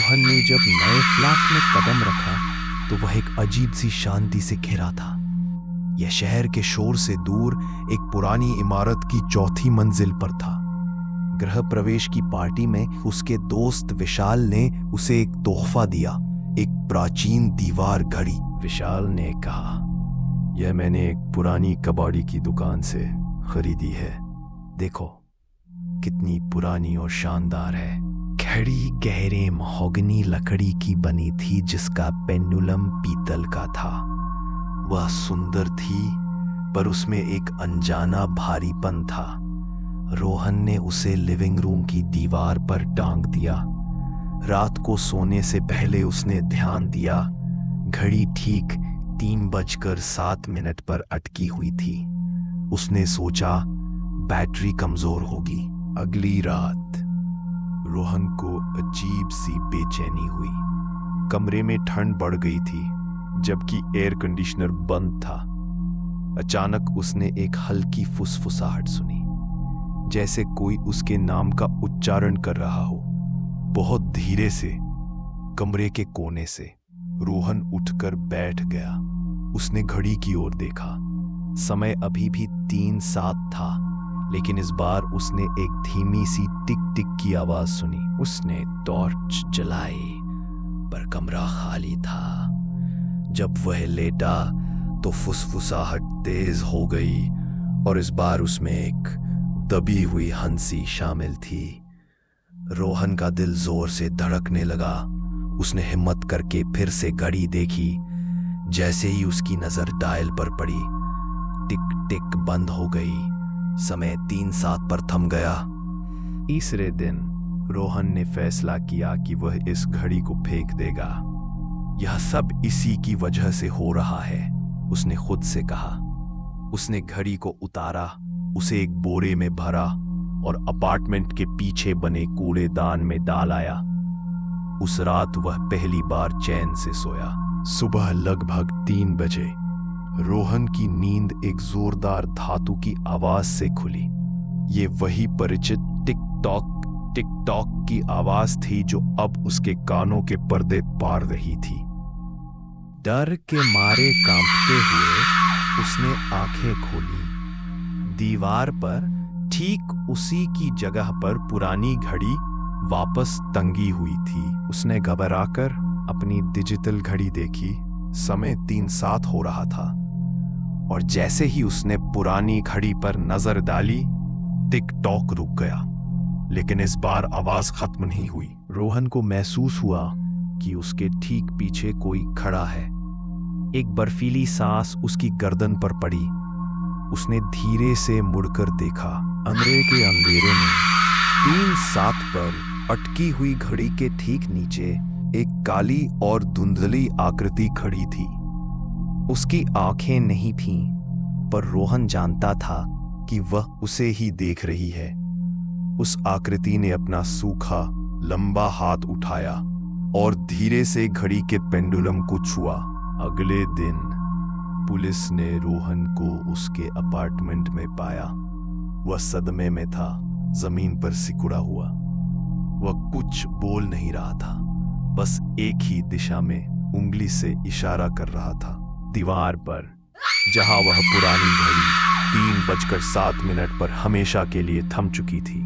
रोहन ने जब नए फ्लैट में कदम रखा तो वह एक अजीब सी शांति से घिरा था। यह शहर के शोर से दूर एक पुरानी इमारत की चौथी मंजिल पर था। गृह प्रवेश की पार्टी में उसके दोस्त विशाल ने उसे एक तोहफा दिया, एक प्राचीन दीवार घड़ी। विशाल ने कहा, यह मैंने एक पुरानी कबाड़ी की दुकान से खरीदी है। देखो कितनी पुरानी और शानदार है। घड़ी गहरे महोगनी लकड़ी की बनी थी जिसका पेंडुलम पीतल का था। वह सुंदर थी पर उसमें एक अनजाना भारीपन था। रोहन ने उसे लिविंग रूम की दीवार पर टांग दिया। रात को सोने से पहले उसने ध्यान दिया, घड़ी ठीक 3:07 पर अटकी हुई थी। उसने सोचा बैटरी कमजोर होगी। अगली रात रोहन को अजीब सी बेचैनी हुई। कमरे में ठंड बढ़ गई थी जबकि एयर कंडीशनर बंद था। अचानक उसने एक हल्की फुसफुसाहट सुनी, जैसे कोई उसके नाम का उच्चारण कर रहा हो, बहुत धीरे से। कमरे के कोने से रोहन उठकर बैठ गया। उसने घड़ी की ओर देखा। समय अभी भी 3:07 था, लेकिन इस बार उसने एक धीमी सी टिक टिक की आवाज सुनी। उसने टॉर्च जलाई पर कमरा खाली था। जब वह लेटा तो फुसफुसाहट तेज हो गई और इस बार उसमें एक दबी हुई हंसी शामिल थी। रोहन का दिल जोर से धड़कने लगा। उसने हिम्मत करके फिर से घड़ी देखी। जैसे ही उसकी नजर डायल पर पड़ी, टिक टिक बंद हो गई। समय 3:07 पर थम गया। तीसरे दिन रोहन ने फैसला किया कि वह इस घड़ी को फेंक देगा। यह सब इसी की वजह से हो रहा है, उसने खुद से कहा। उसने घड़ी को उतारा, उसे एक बोरे में भरा और अपार्टमेंट के पीछे बने कूड़ेदान में डाल आया। उस रात वह पहली बार चैन से सोया। सुबह लगभग 3 बजे रोहन की नींद एक जोरदार धातु की आवाज से खुली। ये वही परिचित टिक टॉक की आवाज थी जो अब उसके कानों के पर्दे पार रही थी। डर के मारे कांपते हुए उसने आंखें खोली। दीवार पर ठीक उसी की जगह पर पुरानी घड़ी वापस टंगी हुई थी। उसने घबराकर अपनी डिजिटल घड़ी देखी। समय 3:07 हो रहा था और जैसे ही उसने पुरानी घड़ी पर नजर डाली, टिक टॉक रुक गया, लेकिन इस बार आवाज खत्म नहीं हुई। रोहन को महसूस हुआ कि उसके ठीक पीछे कोई खड़ा है। एक बर्फीली सांस उसकी गर्दन पर पड़ी। उसने धीरे से मुड़कर देखा। कमरे के अंधेरे में 3:07 पर अटकी हुई घड़ी के ठीक नीचे एक काली और धुंधली आकृति खड़ी थी। उसकी आंखें नहीं थीं, पर रोहन जानता था कि वह उसे ही देख रही है। उस आकृति ने अपना सूखा लंबा हाथ उठाया और धीरे से घड़ी के पेंडुलम को छुआ। अगले दिन पुलिस ने रोहन को उसके अपार्टमेंट में पाया। वह सदमे में था, जमीन पर सिकुड़ा हुआ। वह कुछ बोल नहीं रहा था, बस एक ही दिशा में उंगली से इशारा कर रहा था। दीवार पर जहां वह पुरानी घड़ी 3:07 पर हमेशा के लिए थम चुकी थी,